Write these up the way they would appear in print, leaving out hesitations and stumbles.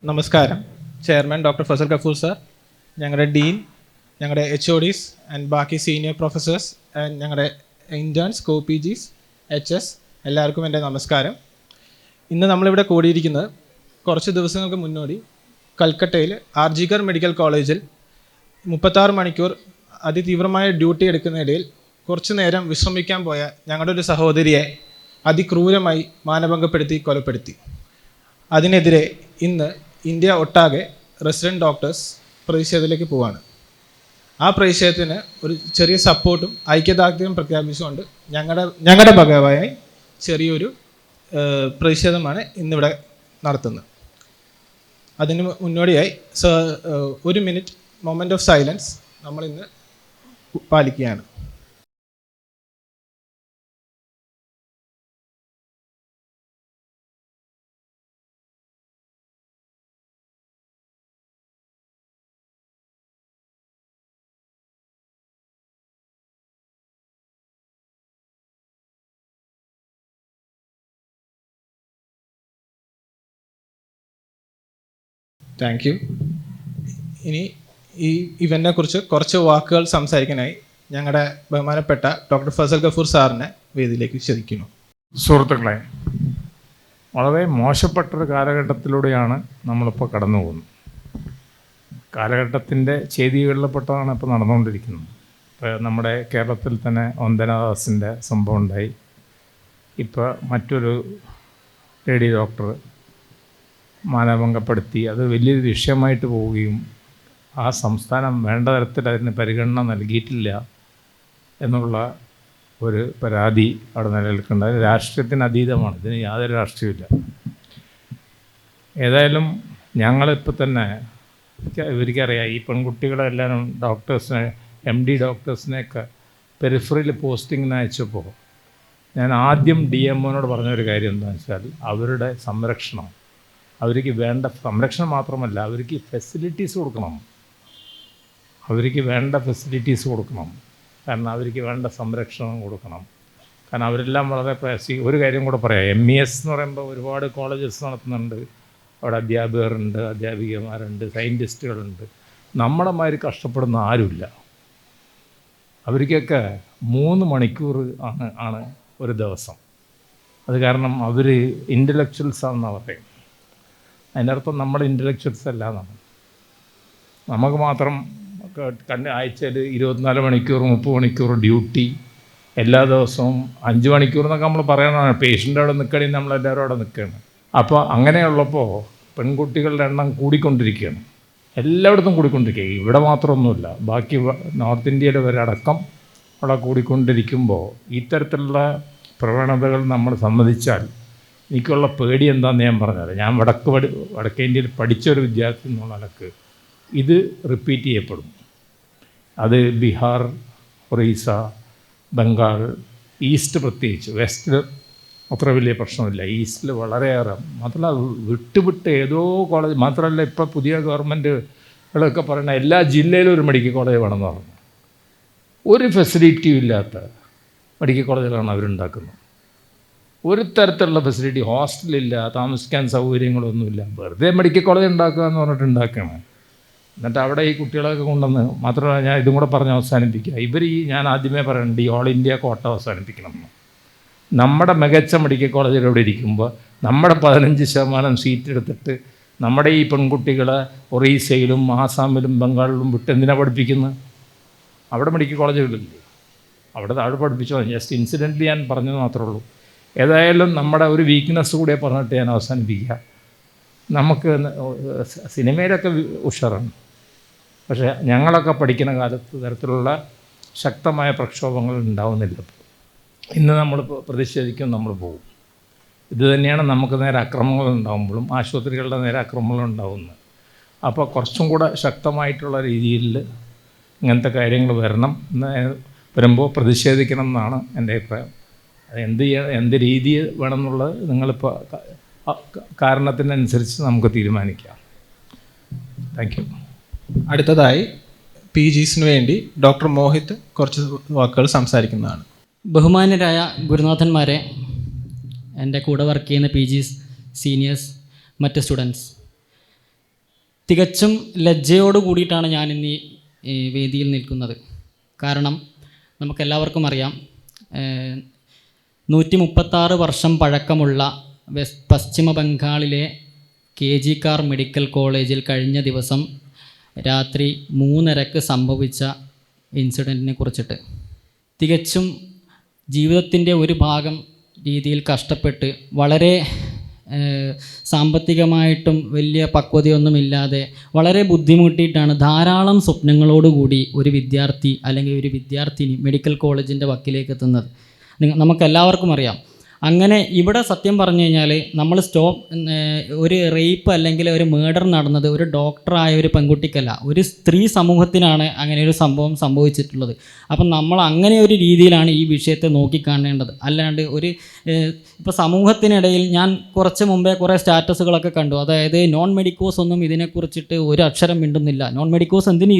നമസ്കാരം. Chairman doctor Fazal Gafoor sir, ഞങ്ങളുടെ dean, ഞങ്ങളുടെ HODs ആൻഡ് ബാക്കി സീനിയർ പ്രൊഫസേഴ്സ് ആൻഡ് ഞങ്ങളുടെ ഇൻറ്റേൺസ്, PGs, HS എല്ലാവർക്കും എൻ്റെ നമസ്കാരം. ഇന്ന് നമ്മളിവിടെ കൂടിയിരിക്കുന്നത് കുറച്ച് ദിവസങ്ങൾക്ക് മുന്നോടി കൽക്കട്ടയിൽ RG കർ മെഡിക്കൽ കോളേജിൽ 36 മണിക്കൂർ അതിതീവ്രമായ ഡ്യൂട്ടി എടുക്കുന്നതിനിടയിൽ കുറച്ചു നേരം വിശ്രമിക്കാൻ പോയ ഞങ്ങളുടെ ഒരു സഹോദരിയെ അതിക്രൂരമായി മാനഭംഗപ്പെടുത്തി കൊലപ്പെടുത്തി. അതിനെതിരെ ഇന്ന് ഇന്ത്യ ഒട്ടാകെ റെസിഡൻറ്റ് ഡോക്ടേഴ്സ് പ്രതിഷേധത്തിലേക്ക് പോവാണ്. ആ പ്രതിഷേധത്തിന് ഒരു ചെറിയ സപ്പോർട്ടും ഐക്യദാർഢ്യവും പ്രഖ്യാപിച്ചുകൊണ്ട് ഞങ്ങളുടെ ഭാഗമായി ചെറിയൊരു പ്രതിഷേധമാണ് ഇന്നിവിടെ നടത്തുന്നത്. അതിന് മുന്നോടിയായി 1 മിനിറ്റ് മൊമെൻ്റ് ഓഫ് സൈലൻസ് നമ്മളിന്ന് പാലിക്കുകയാണ്. Thank you. ഇനി ഈ ഇവൻറ്റിനെ കുറിച്ച് കുറച്ച് വാക്കുകൾ സംസാരിക്കാനായി ഞങ്ങളുടെ ബഹുമാനപ്പെട്ട ഡോക്ടർ ഫസൽ ഗഫൂർ സാറിനെ വേദിയിലേക്ക് ക്ഷണിക്കുന്നു. സുഹൃത്തുക്കളെ, വളരെ മോശപ്പെട്ടൊരു കാലഘട്ടത്തിലൂടെയാണ് നമ്മളിപ്പോൾ കടന്നു പോകുന്നത്. കാലഘട്ടത്തിൻ്റെ ചെയ്തികളിൽപ്പെട്ടതാണ് ഇപ്പോൾ നടന്നുകൊണ്ടിരിക്കുന്നത്. ഇപ്പോൾ നമ്മുടെ കേരളത്തിൽ തന്നെ വന്ദനാദാസിൻ്റെ സംഭവം ഉണ്ടായി. ഇപ്പോൾ മറ്റൊരു ലേഡി ഡോക്ടർ മാനഭംഗപ്പെടുത്തി അത് വലിയൊരു വിഷയമായിട്ട് പോവുകയും ആ സംസ്ഥാനം വേണ്ട തരത്തിൽ അതിന് പരിഗണന നൽകിയിട്ടില്ല എന്നുള്ള ഒരു പരാതി അവിടെ നിലനിൽക്കുന്നത്. രാഷ്ട്രീയത്തിന് അതീതമാണ്, ഇതിന് യാതൊരു രാഷ്ട്രീയമില്ല. ഏതായാലും ഞങ്ങളിപ്പോൾ തന്നെ ഇവർക്കറിയാം, ഈ പെൺകുട്ടികളെല്ലാവരും ഡോക്ടേഴ്സിനെ MD ഡോക്ടേഴ്സിനെയൊക്കെ പെരിഫറിയിൽ പോസ്റ്റിങ്ങിന് അയച്ചപ്പോൾ ഞാൻ ആദ്യം DMOനോട് പറഞ്ഞൊരു കാര്യം എന്താണെന്ന് വെച്ചാൽ അവരുടെ സംരക്ഷണം, അവർക്ക് വേണ്ട സംരക്ഷണം മാത്രമല്ല, അവർക്ക് ഫെസിലിറ്റീസ് കൊടുക്കണം. അവർക്ക് വേണ്ട ഫെസിലിറ്റീസ് കൊടുക്കണം, കാരണം അവർക്ക് വേണ്ട സംരക്ഷണം കൊടുക്കണം. കാരണം അവരെല്ലാം വളരെ ഒരു കാര്യം കൂടെ പറയാം, MES എന്ന് പറയുമ്പോൾ ഒരുപാട് കോളേജസ് നടത്തുന്നുണ്ട്. അവിടെ അധ്യാപകരുണ്ട്, അധ്യാപികമാരുണ്ട്, സയൻറ്റിസ്റ്റുകളുണ്ട്. നമ്മുടെ മാതിരി കഷ്ടപ്പെടുന്ന ആരുമില്ല. അവർക്കൊക്കെ 3 മണിക്കൂർ ആണ് ഒരു ദിവസം. അത് കാരണം അവർ ഇൻ്റലക്ച്വൽസാണെന്നാണ് പറയും. അതിനർത്ഥം നമ്മൾ ഇൻ്റലക്ച്വൽസ് അല്ല എന്നാണ്. നമുക്ക് മാത്രം ആഴ്ചയിൽ 24 മണിക്കൂർ 30 മണിക്കൂർ ഡ്യൂട്ടി, എല്ലാ ദിവസവും 5 മണിക്കൂർ എന്നൊക്കെ നമ്മൾ പറയണതാണ്. പേഷ്യൻ്റ് അവിടെ നിൽക്കണമെങ്കിൽ നമ്മളെല്ലാവരും അവിടെ നിൽക്കുകയാണ്. അപ്പോൾ അങ്ങനെയുള്ളപ്പോൾ പെൺകുട്ടികളുടെ എണ്ണം കൂടിക്കൊണ്ടിരിക്കുകയാണ്, എല്ലായിടത്തും കൂടിക്കൊണ്ടിരിക്കുക. ഇവിടെ മാത്രമൊന്നുമില്ല, ബാക്കി നോർത്ത് ഇന്ത്യയിൽ വരെ അടക്കം അവിടെ കൂടിക്കൊണ്ടിരിക്കുമ്പോൾ ഇത്തരത്തിലുള്ള പ്രവണതകൾ നമ്മൾ സമ്മതിച്ചാൽ എനിക്കുള്ള പേടി എന്താണെന്ന് ഞാൻ പറഞ്ഞത്, ഞാൻ വടക്കേ ഇന്ത്യയിൽ പഠിച്ചൊരു വിദ്യാർത്ഥി എന്നുള്ള നിലക്ക് ഇത് റിപ്പീറ്റ് ചെയ്യപ്പെടും. അത് ബീഹാർ, ഒറീസ, ബംഗാൾ, ഈസ്റ്റ് പ്രത്യേകിച്ച്. വെസ്റ്റിൽ അത്ര വലിയ പ്രശ്നമില്ല, ഈസ്റ്റിൽ വളരെയേറെ. മാത്രമല്ല വിട്ട് ഏതോ കോളേജ് മാത്രമല്ല, ഇപ്പോൾ പുതിയ ഗവൺമെൻറ്റുകളൊക്കെ പറയുന്ന എല്ലാ ജില്ലയിലും ഒരു മെഡിക്കൽ കോളേജ് വേണമെന്ന് പറഞ്ഞു. ഒരു ഫെസിലിറ്റിയും ഇല്ലാത്ത മെഡിക്കൽ കോളേജുകളാണ് അവരുണ്ടാക്കുന്നത്. ഒരു തരത്തിലുള്ള ഫെസിലിറ്റി, ഹോസ്റ്റലില്ല, താമസിക്കാൻ സൗകര്യങ്ങളൊന്നുമില്ല. വെറുതെ മെഡിക്കൽ കോളേജ് ഉണ്ടാക്കുക എന്ന് പറഞ്ഞിട്ട് ഉണ്ടാക്കുകയാണ്. എന്നിട്ട് അവിടെ ഈ കുട്ടികളൊക്കെ കൊണ്ടുവന്ന്, മാത്രമല്ല ഞാൻ ഇതും കൂടെ പറഞ്ഞ് അവസാനിപ്പിക്കുക, ഞാൻ ആദ്യമേ പറയുന്നുണ്ട്, ഈ ഓൾ ഇന്ത്യ കോട്ട അവസാനിപ്പിക്കണം. നമ്മുടെ മികച്ച മെഡിക്കൽ കോളേജിൽ ഇവിടെ ഇരിക്കുമ്പോൾ നമ്മുടെ 15% സീറ്റ് എടുത്തിട്ട് നമ്മുടെ ഈ പെൺകുട്ടികളെ ഒറീസയിലും ആസാമിലും ബംഗാളിലും വിട്ട് എന്തിനാണ് പഠിപ്പിക്കുന്നത്? അവിടെ മെഡിക്കൽ കോളേജുകളില്ലേ, അവിടെ പഠിപ്പിച്ചോ. ജസ്റ്റ് ഇൻസിഡൻ്റലി ഞാൻ പറഞ്ഞത് മാത്രമേ ഉള്ളൂ. ഏതായാലും നമ്മുടെ ഒരു വീക്ക്നെസ് കൂടെ പറഞ്ഞിട്ട് ഞാൻ അവസാനിപ്പിക്കുക. നമുക്ക് സിനിമയിലൊക്കെ ഉഷാറാണ്, പക്ഷേ ഞങ്ങളൊക്കെ പഠിക്കുന്ന കാലത്ത് തരത്തിലുള്ള ശക്തമായ പ്രക്ഷോഭങ്ങൾ ഉണ്ടാവുന്നില്ല. ഇന്ന് നമ്മൾ പ്രതിഷേധിക്കും, നമ്മൾ പോകും. ഇത് തന്നെയാണ് നമുക്ക് നേരെ അക്രമങ്ങൾ ഉണ്ടാകുമ്പോഴും ആശുപത്രികളുടെ നേരെ അക്രമങ്ങൾ ഉണ്ടാകുന്നത്. അപ്പോൾ കുറച്ചും കൂടെ ശക്തമായിട്ടുള്ള രീതിയിൽ ഇങ്ങനത്തെ കാര്യങ്ങൾ വരുമ്പോൾ പ്രതിഷേധിക്കണം എന്നാണ് എൻ്റെ അഭിപ്രായം. എന്ത് രീതി വേണമെന്നുള്ളത് നിങ്ങളിപ്പോൾ കാരണത്തിനനുസരിച്ച് നമുക്ക് തീരുമാനിക്കാം. Thank you. അടുത്തതായി PGസിന് വേണ്ടി ഡോക്ടർ മോഹിത് കുറച്ച് വാക്കുകൾ സംസാരിക്കുന്നതാണ്. ബഹുമാന്യരായ ഗുരുനാഥന്മാരെ, എൻ്റെ കൂടെ വർക്ക് ചെയ്യുന്ന PGs, സീനിയേഴ്സ്, മറ്റ് സ്റ്റുഡൻസ്, തികച്ചും ലജ്ജയോട് കൂടിയിട്ടാണ് ഞാൻ ഇന്ന് ഈ വേദിയിൽ നിൽക്കുന്നത്. കാരണം നമുക്കെല്ലാവർക്കും അറിയാം, 136 വർഷം പഴക്കമുള്ള പശ്ചിമ ബംഗാളിലെ KG കാർ മെഡിക്കൽ കോളേജിൽ കഴിഞ്ഞ ദിവസം രാത്രി 3:30 സംഭവിച്ച ഇൻസിഡൻറ്റിനെ കുറിച്ചിട്ട് തികച്ചും ജീവിതത്തിൻ്റെ ഒരു ഭാഗം രീതിയിൽ കഷ്ടപ്പെട്ട് വളരെ സാമ്പത്തികമായിട്ടും വലിയ പക്വതയൊന്നുമില്ലാതെ വളരെ ബുദ്ധിമുട്ടിയിട്ടാണ് ധാരാളം സ്വപ്നങ്ങളോടുകൂടി ഒരു വിദ്യാർത്ഥി അല്ലെങ്കിൽ ഒരു വിദ്യാർത്ഥിനി മെഡിക്കൽ കോളേജിൻ്റെ വക്കിലേക്ക് എത്തുന്നത്. നമുക്കെല്ലാവർക്കും അറിയാം. അങ്ങനെ ഇവിടെ സത്യം പറഞ്ഞു കഴിഞ്ഞാൽ നമ്മൾ ഒരു റേപ്പ് അല്ലെങ്കിൽ ഒരു മേർഡർ നടന്നത് ഒരു ഡോക്ടറായ ഒരു പെൺകുട്ടിക്കല്ല, ഒരു സ്ത്രീ സമൂഹത്തിനാണ് അങ്ങനെ ഒരു സംഭവം സംഭവിച്ചിട്ടുള്ളത്. അപ്പം നമ്മൾ അങ്ങനെ ഒരു രീതിയിലാണ് ഈ വിഷയത്തെ നോക്കിക്കാണേണ്ടത്. അല്ലാണ്ട് ഇപ്പോൾ സമൂഹത്തിനിടയിൽ ഞാൻ കുറച്ച് മുമ്പേ കുറേ സ്റ്റാറ്റസുകളൊക്കെ കണ്ടു. അതായത് നോൺ മെഡിക്കോസ് ഒന്നും ഇതിനെക്കുറിച്ചിട്ട് ഒരു അക്ഷരം മിണ്ടുന്നില്ല. നോൺ മെഡിക്കോസ് എന്തിന്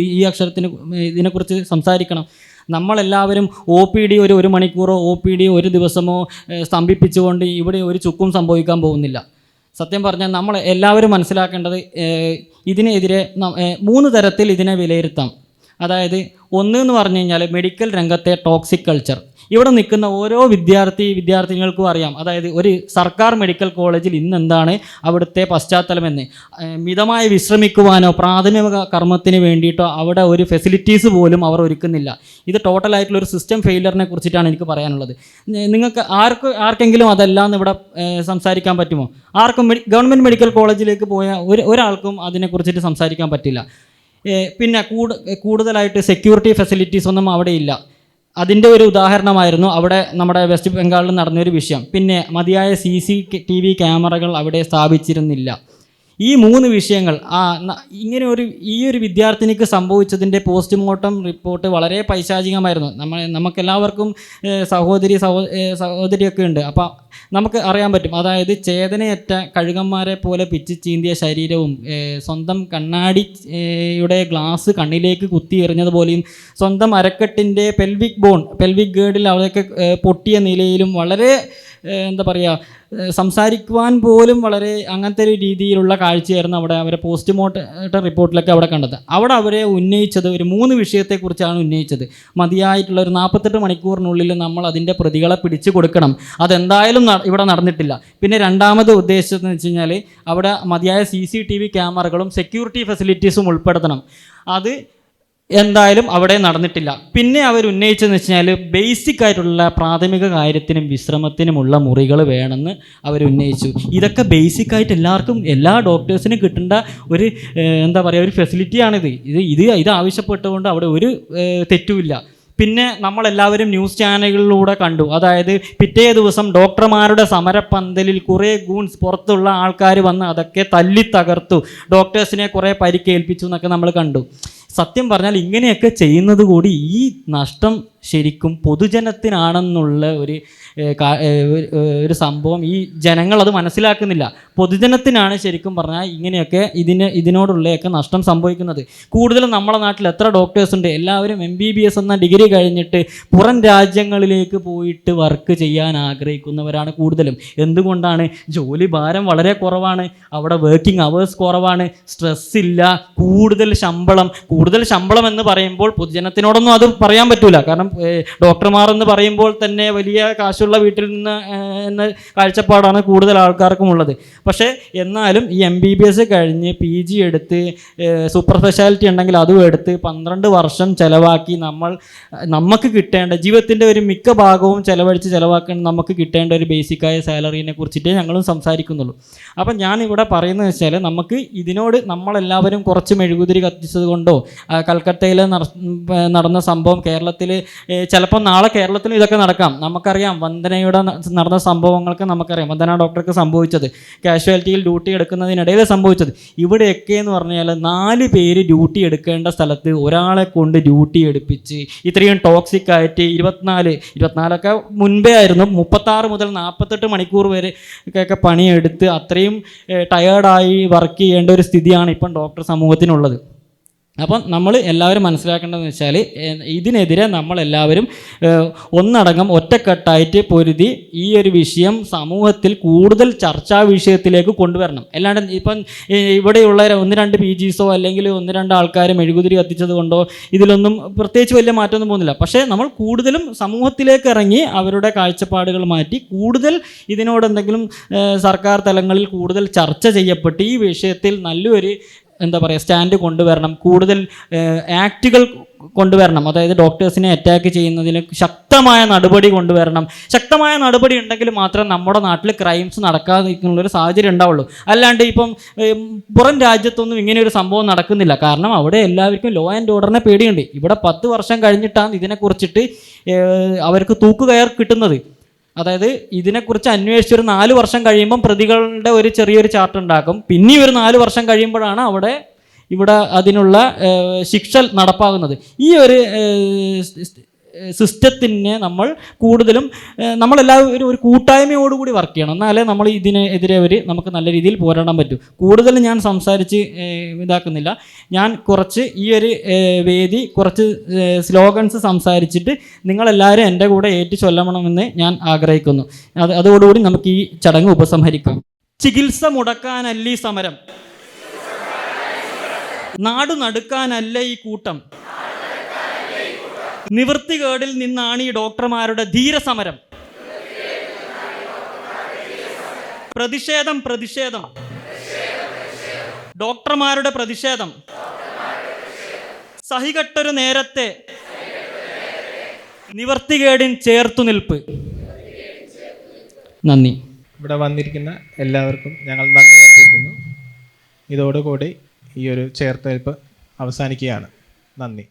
ഇതിനെക്കുറിച്ച് സംസാരിക്കണം? നമ്മളെല്ലാവരും OPD ഒരു മണിക്കൂറോ OPD ഒരു ദിവസമോ സ്തംഭിപ്പിച്ചുകൊണ്ട് ഇവിടെ ഒരു ചുക്കും സംഭവിക്കാൻ പോകുന്നില്ല. സത്യം പറഞ്ഞാൽ നമ്മൾ എല്ലാവരും മനസ്സിലാക്കേണ്ടത് ഇതിനെതിരെ 3 തരത്തിൽ ഇതിനെ വിലയിരുത്താം. അതായത് ഒന്ന് എന്ന് പറഞ്ഞു കഴിഞ്ഞാൽ മെഡിക്കൽ രംഗത്തെ ടോക്സിക് കൾച്ചർ. ഇവിടെ നിൽക്കുന്ന ഓരോ വിദ്യാർത്ഥിനികൾക്കും അറിയാം. അതായത് ഒരു സർക്കാർ മെഡിക്കൽ കോളേജിൽ ഇന്നെന്താണ് അവിടുത്തെ പശ്ചാത്തലമെന്ന്. മിതമായി വിശ്രമിക്കുവാനോ പ്രാഥമിക കർമ്മത്തിന് വേണ്ടിയിട്ടോ അവിടെ ഒരു ഫെസിലിറ്റീസ് പോലും അവർ ഒരുക്കുന്നില്ല. ഇത് ടോട്ടലായിട്ടുള്ള ഒരു സിസ്റ്റം ഫെയിലിയറിനെ കുറിച്ചിട്ടാണ് എനിക്ക് പറയാനുള്ളത്. നിങ്ങൾക്ക് ആർക്കെങ്കിലും അതല്ലാന്ന് ഇവിടെ സംസാരിക്കാൻ പറ്റുമോ? ആർക്കും ഗവൺമെൻറ് മെഡിക്കൽ കോളേജിലേക്ക് പോയ ഒരാൾക്കും അതിനെക്കുറിച്ചിട്ട് സംസാരിക്കാൻ പറ്റില്ല. പിന്നെ കൂടുതലായിട്ട് സെക്യൂരിറ്റി ഫെസിലിറ്റീസ് ഒന്നും അവിടെ ഇല്ല. അതിൻ്റെ ഒരു ഉദാഹരണമായിരുന്നു അവിടെ നമ്മുടെ വെസ്റ്റ് ബംഗാളിൽ നടന്നൊരു വിഷയം. പിന്നെ മതിയായ CCTV ക്യാമറകൾ അവിടെ സ്ഥാപിച്ചിരുന്നില്ല. ഈ 3 വിഷയങ്ങൾ ഇങ്ങനെ ഈ ഒരു വിദ്യാർത്ഥിനിക്ക് സംഭവിച്ചതിൻ്റെ പോസ്റ്റ്മോർട്ടം റിപ്പോർട്ട് വളരെ പൈശാചികമായിരുന്നു. നമുക്കെല്ലാവർക്കും സഹോദരിയൊക്കെ ഉണ്ട്. അപ്പോൾ നമുക്ക് അറിയാൻ പറ്റും. അതായത് ചേതനയറ്റ കഴുകന്മാരെ പോലെ പിച്ചി ചീന്തിയ ശരീരവും സ്വന്തം കണ്ണാടിയുടെ ഗ്ലാസ് കണ്ണിലേക്ക് കുത്തി എറിഞ്ഞതുപോലെയും സ്വന്തം അരക്കെട്ടിൻ്റെ പെൽവിക് ഗേർഡിൽ അവിടെയൊക്കെ പൊട്ടിയ നിലയിലും വളരെ എന്താ പറയുക, സംസാരിക്കുവാൻ പോലും വളരെ അങ്ങനത്തെ ഒരു രീതിയിലുള്ള കാഴ്ചയായിരുന്നു അവിടെ അവരെ പോസ്റ്റ്മോർട്ടം റിപ്പോർട്ടിലൊക്കെ അവിടെ കണ്ടത്. അവിടെ അവരെ ഉന്നയിച്ചത് ഒരു 3 വിഷയത്തെക്കുറിച്ചാണ് ഉന്നയിച്ചത്. മതിയായിട്ടുള്ള ഒരു 48 മണിക്കൂറിനുള്ളിൽ നമ്മൾ അതിൻ്റെ പ്രതികളെ പിടിച്ചു കൊടുക്കണം. അതെന്തായാലും ഇവിടെ നടന്നിട്ടില്ല. പിന്നെ രണ്ടാമത് ഉദ്ദേശിച്ചതെന്ന് വെച്ച് കഴിഞ്ഞാൽ അവിടെ മതിയായ CCTV ക്യാമറകളും സെക്യൂരിറ്റി ഫെസിലിറ്റീസും ഉൾപ്പെടുത്തണം. അത് എന്തായാലും അവിടെ നടന്നിട്ടില്ല. പിന്നെ അവർ ഉന്നയിച്ചതെന്ന് വെച്ച് കഴിഞ്ഞാൽ ബേസിക് ആയിട്ടുള്ള പ്രാഥമിക കാര്യത്തിനും വിശ്രമത്തിനുമുള്ള മുറികൾ വേണമെന്ന് അവർ ഉന്നയിച്ചു. ഇതൊക്കെ ബേസിക്കായിട്ട് എല്ലാ ഡോക്ടേഴ്സിനും കിട്ടേണ്ട ഒരു എന്താ പറയുക ഒരു ഫെസിലിറ്റിയാണിത്. ഇത് ആവശ്യപ്പെട്ടുകൊണ്ട് അവിടെ ഒരു തെറ്റുമില്ല. പിന്നെ നമ്മളെല്ലാവരും ന്യൂസ് ചാനലുകളിലൂടെ കണ്ടു. അതായത് പിറ്റേ ദിവസം ഡോക്ടർമാരുടെ സമരപ്പന്തലിൽ കുറേ ഗൂൺസ് പുറത്തുള്ള ആൾക്കാർ വന്ന് അതൊക്കെ തല്ലി തകർത്തു, ഡോക്ടേഴ്സിനെ കുറേ പരിക്കേൽപ്പിച്ചു എന്നൊക്കെ നമ്മൾ കണ്ടു. സത്യം പറഞ്ഞാൽ ഇങ്ങനെയൊക്കെ ചെയ്യുന്നത് കൂടി ഈ നഷ്ടം ശരിക്കും പൊതുജനത്തിനാണെന്നുള്ള ഒരു സംഭവം ഈ ജനങ്ങളത് മനസ്സിലാക്കുന്നില്ല. പൊതുജനത്തിനാണ് ശരിക്കും പറഞ്ഞാൽ ഇങ്ങനെയൊക്കെ ഇതിനോടുള്ളയൊക്കെ നഷ്ടം സംഭവിക്കുന്നത്. കൂടുതലും നമ്മുടെ നാട്ടിൽ എത്ര ഡോക്ടേഴ്സ് ഉണ്ട്? എല്ലാവരും MBBS എന്ന ഡിഗ്രി കഴിഞ്ഞിട്ട് പുറം രാജ്യങ്ങളിലേക്ക് പോയിട്ട് വർക്ക് ചെയ്യാൻ ആഗ്രഹിക്കുന്നവരാണ് കൂടുതലും. എന്തുകൊണ്ടാണ്? ജോലി ഭാരം വളരെ കുറവാണ്, അവിടെ വർക്കിംഗ് അവേഴ്സ് കുറവാണ്, സ്ട്രെസ് ഇല്ല, കൂടുതൽ ശമ്പളം എന്ന് പറയുമ്പോൾ പൊതുജനത്തിനോടൊന്നും അത് പറയാൻ പറ്റൂല. കാരണം ഡോക്ടർമാർ എന്ന് പറയുമ്പോൾ തന്നെ വലിയ കാശുള്ള വീട്ടിൽ നിന്ന് എന്ന കാഴ്ചപ്പാടാണ് കൂടുതൽ ആൾക്കാർക്കും ഉള്ളത്. പക്ഷേ എന്നാലും ഈ MBBS കഴിഞ്ഞ് PG എടുത്ത് സൂപ്പർ സ്പെഷ്യാലിറ്റി ഉണ്ടെങ്കിൽ അതും എടുത്ത് 12 വർഷം ചിലവാക്കി നമുക്ക് കിട്ടേണ്ട ജീവിതത്തിൻ്റെ ഒരു മിക്ക ഭാഗവും ചിലവാക്കാൻ നമുക്ക് കിട്ടേണ്ട ഒരു ബേസിക്കായ സാലറീനെ കുറിച്ചിട്ടേ ഞങ്ങളും സംസാരിക്കുന്നുള്ളൂ. അപ്പം ഞാനിവിടെ പറയുന്നത് വെച്ചാൽ നമുക്ക് ഇതിനോട് നമ്മളെല്ലാവരും കുറച്ച് മെഴുകുതിരി കത്തിച്ചത് കൊണ്ടോ കൽക്കട്ടയിൽ നടന്ന സംഭവം കേരളത്തിൽ ചിലപ്പോൾ നാളെ കേരളത്തിലും ഇതൊക്കെ നടക്കാം. നമുക്കറിയാം വന്ദനയുടെ നടന്ന സംഭവങ്ങൾക്ക് നമുക്കറിയാം. വന്ദന ഡോക്ടർക്ക് സംഭവിച്ചത് കാഷ്വാലിറ്റിയിൽ ഡ്യൂട്ടി എടുക്കുന്നതിനിടയിൽ സംഭവിച്ചത്. ഇവിടെയൊക്കെ എന്ന് പറഞ്ഞാൽ 4 പേര് ഡ്യൂട്ടി എടുക്കേണ്ട സ്ഥലത്ത് ഒരാളെ കൊണ്ട് ഡ്യൂട്ടി എടുപ്പിച്ച് ഇത്രയും ടോക്സിക് ആയിട്ട് 24 മുൻപേ ആയിരുന്നു, 36 മുതൽ 48 മണിക്കൂർ വരെ ഒക്കെ പണിയെടുത്ത് അത്രയും ടയേർഡായി വർക്ക് ചെയ്യേണ്ട ഒരു സ്ഥിതിയാണ് ഇപ്പം ഡോക്ടർ സമൂഹത്തിനുള്ളത്. അപ്പം നമ്മൾ എല്ലാവരും മനസ്സിലാക്കേണ്ടതെന്ന് വെച്ചാൽ ഇതിനെതിരെ നമ്മളെല്ലാവരും ഒന്നടങ്കം ഒറ്റക്കെട്ടായിട്ട് പൊരുതി ഈ ഒരു വിഷയം സമൂഹത്തിൽ കൂടുതൽ ചർച്ചാ വിഷയത്തിലേക്ക് കൊണ്ടുവരണം. അല്ലാണ്ട് ഇപ്പം ഇവിടെയുള്ള 1-2 PGസോ അല്ലെങ്കിൽ 1-2 ആൾക്കാർ മെഴുകുതിരി കത്തിച്ചത് കൊണ്ടോ ഇതിലൊന്നും പ്രത്യേകിച്ച് വലിയ മാറ്റമൊന്നും പോകുന്നില്ല. പക്ഷേ നമ്മൾ കൂടുതലും സമൂഹത്തിലേക്ക് ഇറങ്ങി അവരുടെ കാഴ്ചപ്പാടുകൾ മാറ്റി കൂടുതൽ ഇതിനോട് എന്തെങ്കിലും സർക്കാർ തലങ്ങളിൽ കൂടുതൽ ചർച്ച ചെയ്യപ്പെട്ട് ഈ വിഷയത്തിൽ നല്ലൊരു സ്റ്റാൻഡ് കൊണ്ടുവരണം. കൂടുതൽ ആക്റ്റുകൾ കൊണ്ടുവരണം. അതായത് ഡോക്ടേഴ്സിനെ അറ്റാക്ക് ചെയ്യുന്നതിന് ശക്തമായ നടപടി കൊണ്ടുവരണം. ശക്തമായ നടപടി ഉണ്ടെങ്കിൽ മാത്രം നമ്മുടെ നാട്ടിൽ ക്രൈംസ് നടക്കാതിരിക്കുന്നുള്ളൊരു സാഹചര്യം ഉണ്ടാവുള്ളൂ. അല്ലാണ്ട് ഇപ്പം പുറം രാജ്യത്തൊന്നും ഇങ്ങനെ ഒരു സംഭവം നടക്കുന്നില്ല. കാരണം അവിടെ എല്ലാവർക്കും ലോ ആൻഡ് ഓർഡറിനെ പേടിയുണ്ട്. ഇവിടെ 10 വർഷം കഴിഞ്ഞിട്ടാണ് ഇതിനെക്കുറിച്ചിട്ട് അവർക്ക് തൂക്കുകയർ കിട്ടുന്നത്. അതായത് ഇതിനെക്കുറിച്ച് അന്വേഷിച്ച് ഒരു 4 വർഷം കഴിയുമ്പം പ്രതികളുടെ ഒരു ചെറിയൊരു ചാർട്ട് ഉണ്ടാക്കും. പിന്നെ ഒരു 4 വർഷം കഴിയുമ്പോഴാണ് ഇവിടെ അതിനുള്ള ശിക്ഷ നടപ്പാകുന്നത്. ഈ ഒരു സിസ്റ്റത്തിനെ നമ്മൾ കൂടുതലും നമ്മളെല്ലാവരും ഒരു കൂട്ടായ്മയോടുകൂടി വർക്ക് ചെയ്യണം. എന്നാലേ നമ്മൾ ഇതിനെതിരെ നമുക്ക് നല്ല രീതിയിൽ പോരാടാൻ പറ്റും. കൂടുതൽ ഞാൻ സംസാരിച്ച് ഇതാക്കുന്നില്ല. ഞാൻ കുറച്ച് ഈ ഒരു വേദി കുറച്ച് സ്ലോഗൻസ് സംസാരിച്ചിട്ട് നിങ്ങളെല്ലാവരും എൻ്റെ കൂടെ ഏറ്റു ചൊല്ലണമെന്ന് ഞാൻ ആഗ്രഹിക്കുന്നു. അതോടുകൂടി നമുക്ക് ഈ ചടങ്ങ് ഉപസംഹരിക്കാം. ചികിത്സ മുടക്കാനല്ല ഈ സമരം, നാടു നടുക്കാനല്ല ഈ കൂട്ടം, നിവൃത്തികേടിൽ നിന്നാണ് ഈ ഡോക്ടർമാരുടെ ധീരസമരം. പ്രതിഷേധം പ്രതിഷേധം ഡോക്ടർമാരുടെ പ്രതിഷേധം. സഹികെട്ടൊരു നേരത്തെ നിവർത്തികേടിൻ ചേർത്തുനിൽപ്പ്. നന്ദി. ഇവിടെ വന്നിരിക്കുന്ന എല്ലാവർക്കും ഞങ്ങൾ നന്ദി അർപ്പിക്കുന്നു. ഇതോടുകൂടി ഈ ഒരു ചേർത്തുനിൽപ്പ് അവസാനിക്കുകയാണ്. നന്ദി.